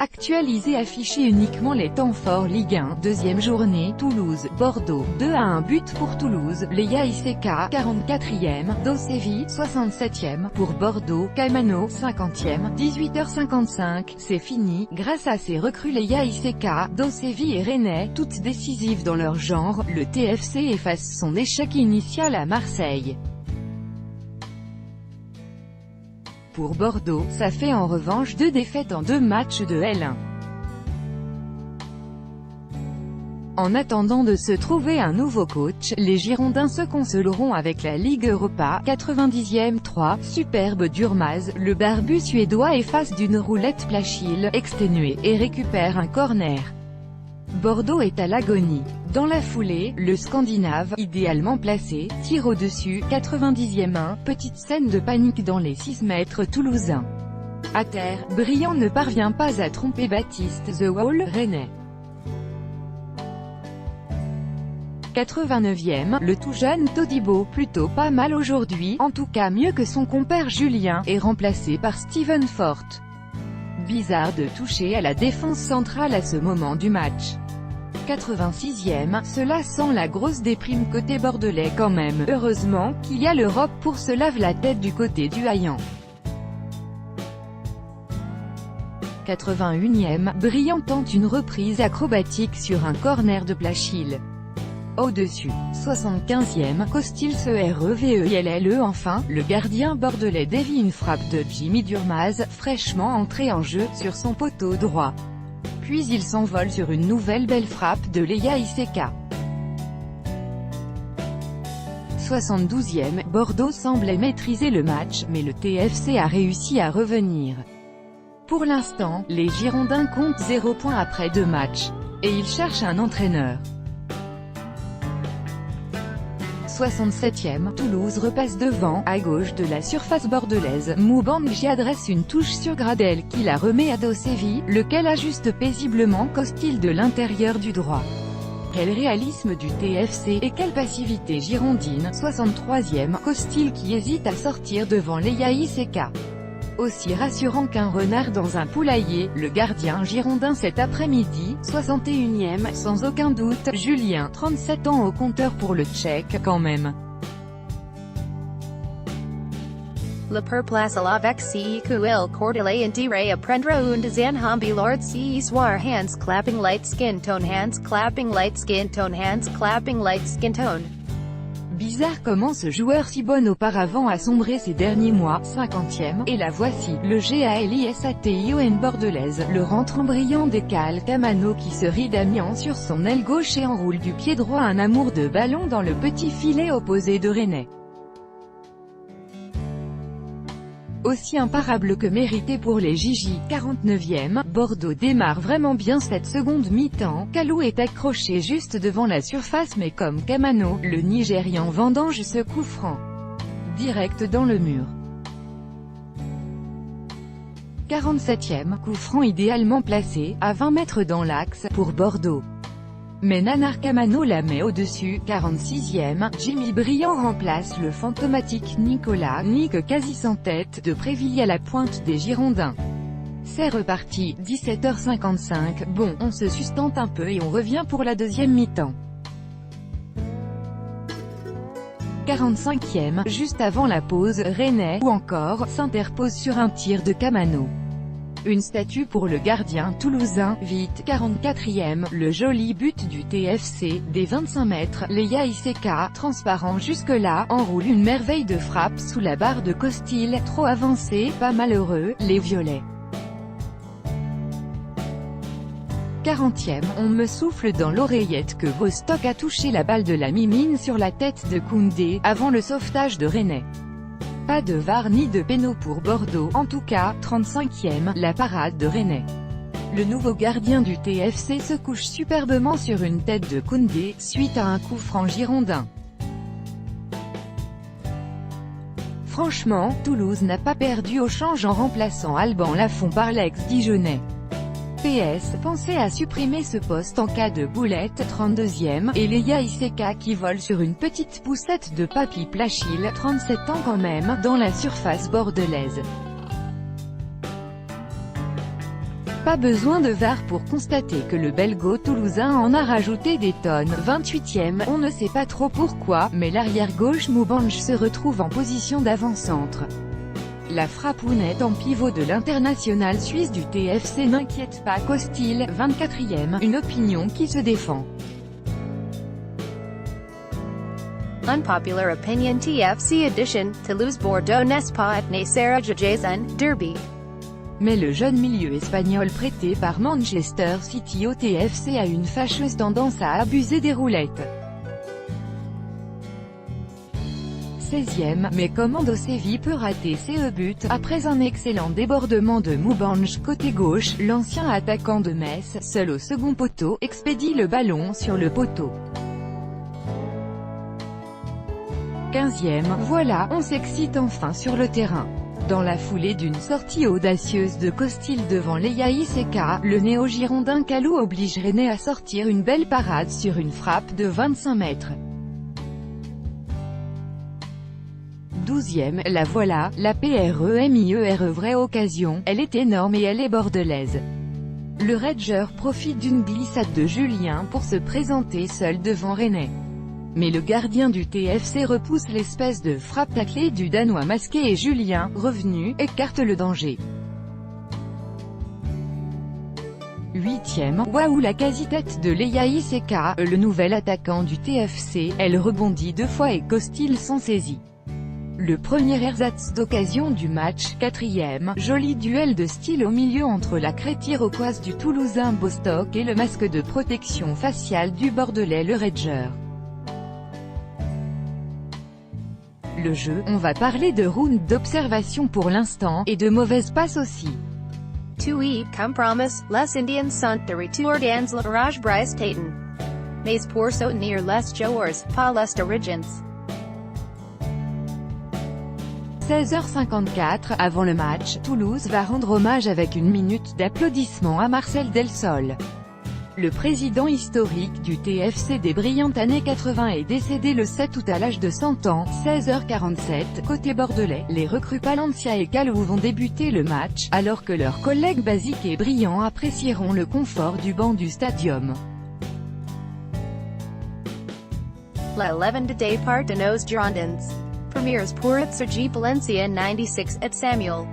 Actualisé affiché uniquement les temps forts Ligue 1, deuxième journée, Toulouse, Bordeaux, 2-1 but pour Toulouse, Leia Iseka, 44e, Dosevi, 67e, pour Bordeaux, Camano, 50e, 18h55, c'est fini, grâce à ses recrues Leia Iseka, Dosevi et Rennais, toutes décisives dans leur genre, le TFC efface son échec initial à Marseille. Pour Bordeaux, ça fait en revanche 2 défaites en 2 matchs de L1. En attendant de se trouver un nouveau coach, les Girondins se consoleront avec la Ligue Europa, 90e 3, superbe d'Urmaz, le barbu suédois efface d'une roulette Plachil, exténué, et récupère un corner. Bordeaux est à l'agonie. Dans la foulée, le Scandinave, idéalement placé, tire au-dessus, 90e 1, petite scène de panique dans les 6 mètres toulousains. À terre, Briand ne parvient pas à tromper Baptiste The Wall, Rennais. 89e, le tout jeune Todibo, plutôt pas mal aujourd'hui, en tout cas mieux que son compère Julien, est remplacé par Steven Fort. Bizarre de toucher à la défense centrale à ce moment du match. 86e, cela sent la grosse déprime côté bordelais quand même, heureusement qu'il y a l'Europe pour se laver la tête du côté du Haillan. 81e, Briand tente une reprise acrobatique sur un corner de Plachil. Au-dessus. 75e, Costil se REVEILLE enfin, le gardien bordelais dévie une frappe de Jimmy Durmaz, fraîchement entré en jeu, sur son poteau droit. Puis il s'envole sur une nouvelle belle frappe de Leia Iseka. 72e, Bordeaux semblait maîtriser le match, mais le TFC a réussi à revenir. Pour l'instant, les Girondins comptent 0 points après 2 matchs. Et ils cherchent un entraîneur. 67e, Toulouse repasse devant, à gauche de la surface bordelaise, Moubanji adresse une touche sur Gradel qui la remet à Dosevi, lequel ajuste paisiblement Costil de l'intérieur du droit. Quel réalisme du TFC, et quelle passivité girondine. 63e, Costil qui hésite à sortir devant Leia Iseka. Aussi rassurant qu'un renard dans un poulailler, le gardien girondin cet après-midi. 61e, sans aucun doute, Julien, 37 ans au compteur pour le Tchèque, quand même. Le perplacelavec ce qu'il cordele indire apprendre und zanhambi lord ce soir hands clapping light skin tone Bizarre comment ce joueur si bon auparavant a sombré ces derniers mois. 50e, et la voici, le GALISATION bordelaise, le rentrant brillant décale Camano qui se rit d'Amiens sur son aile gauche et enroule du pied droit un amour de ballon dans le petit filet opposé de Rennais. Aussi imparable que mérité pour les Gigi. 49e, Bordeaux démarre vraiment bien cette seconde mi-temps, Kalou est accroché juste devant la surface mais comme Camano, le Nigérian vendange ce coup franc. Direct dans le mur. 47e, coup franc idéalement placé, à 20 mètres dans l'axe, pour Bordeaux. Mais Nanar Camano la met au-dessus. 46e, Jimmy Briand remplace le fantomatique Nicolas, Nick quasi sans tête, de Prévilliers à la pointe des Girondins. C'est reparti, 17h55, bon, on se sustente un peu et on revient pour la deuxième mi-temps. 45e, juste avant la pause, Rennais, ou encore, s'interpose sur un tir de Camano. Une statue pour le gardien toulousain, vite. 44e, le joli but du TFC, des 25 mètres, Leia Iseka, transparent jusque-là, enroule une merveille de frappe sous la barre de Costil, trop avancé, pas malheureux, les violets. 40e, on me souffle dans l'oreillette que Vostok a touché la balle de la Mimine sur la tête de Koundé, avant le sauvetage de Rennais. Pas de VAR ni de pénaux pour Bordeaux, en tout cas. 35e, la parade de Rennais. Le nouveau gardien du TFC se couche superbement sur une tête de Koundé, suite à un coup franc girondin. Franchement, Toulouse n'a pas perdu au change en remplaçant Alban Lafont par l'ex-Dijonnais. PS, pensez à supprimer ce poste en cas de boulette. 32e, et Leia Iseka qui vole sur une petite poussette de Papy Plachil, 37 ans quand même, dans la surface bordelaise. Pas besoin de VAR pour constater que le Belgo-Toulousain en a rajouté des tonnes. 28e, on ne sait pas trop pourquoi, mais l'arrière-gauche Moubanj se retrouve en position d'avant-centre. La frappounette en pivot de l'international suisse du TFC n'inquiète pas Costil. 24e, une opinion qui se défend. Unpopular opinion TFC edition, Toulouse-Bordeaux n'est pas né Sarah Jason, Derby. Mais le jeune milieu espagnol prêté par Manchester City au TFC a une fâcheuse tendance à abuser des roulettes. 16e, mais comment Séville peut rater ses buts? Après un excellent débordement de Moubanj côté gauche, l'ancien attaquant de Metz, seul au second poteau, expédie le ballon sur le poteau. 15e, voilà, on s'excite enfin sur le terrain. Dans la foulée d'une sortie audacieuse de Costil devant Leia Seka, le néo-girondin Kalou oblige René à sortir une belle parade sur une frappe de 25 mètres. 12e, la voilà, la PREMIERE vraie occasion, elle est énorme et elle est bordelaise. Le Ranger profite d'une glissade de Julien pour se présenter seul devant René. Mais le gardien du TFC repousse l'espèce de frappe taclée du Danois masqué et Julien, revenu, écarte le danger. 8e, waouh la quasi-tête de Leia Seka, le nouvel attaquant du TFC, elle rebondit 2 fois et Costil s'en saisit. Le premier ersatz d'occasion du match. 4e, joli duel de style au milieu entre la crête iroquoise du Toulousain Bostock et le masque de protection faciale du Bordelais le Ranger. Le jeu, on va parler de round d'observation pour l'instant, et de mauvaises passes aussi. Two comme promise, les Indians sont de retour dans le garage Bryce Tatum. Mais pour soutenir les joueurs, pas les dirigeants. 16h54, avant le match, Toulouse va rendre hommage avec une minute d'applaudissement à Marcel Delsol. Le président historique du TFC des brillantes années 80 est décédé le 7 août à l'âge de 100 ans. 16h47, côté bordelais, les recrues Palencia et Kalou vont débuter le match, alors que leurs collègues basiques et brillants apprécieront le confort du banc du stadium. La 11 départ de nos Girondins. Premiers pour Sergi Palencia 96 et Samuel.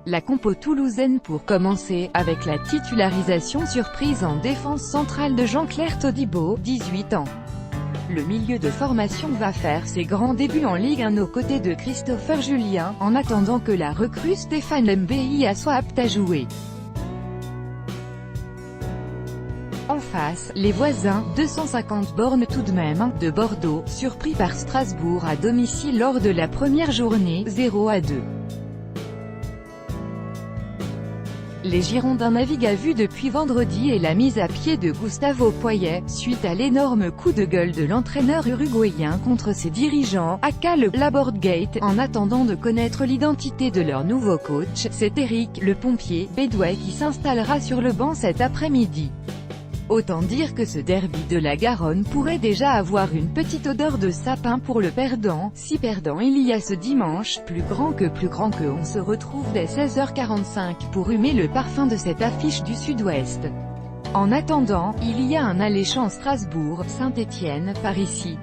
La compo toulousaine pour commencer, avec la titularisation surprise en défense centrale de Jean-Claire Todibo, 18 ans. Le milieu de formation va faire ses grands débuts en Ligue 1 aux côtés de Christopher Julien, en attendant que la recrue Stéphane Mbia soit apte à jouer. En face, les voisins, 250 bornes tout de même, de Bordeaux, surpris par Strasbourg à domicile lors de la première journée, 0-2. Les Girondins naviguent à vue depuis vendredi et la mise à pied de Gustavo Poyet, suite à l'énorme coup de gueule de l'entraîneur uruguayen contre ses dirigeants, aka le Labordgate. En attendant de connaître l'identité de leur nouveau coach, c'est Eric, le pompier, bédouais qui s'installera sur le banc cet après-midi. Autant dire que ce derby de la Garonne pourrait déjà avoir une petite odeur de sapin pour le perdant. Si perdant il y a ce dimanche, plus grand que on se retrouve dès 16h45 pour humer le parfum de cette affiche du Sud-Ouest. En attendant, il y a un alléchant Strasbourg, Saint-Étienne, par ici.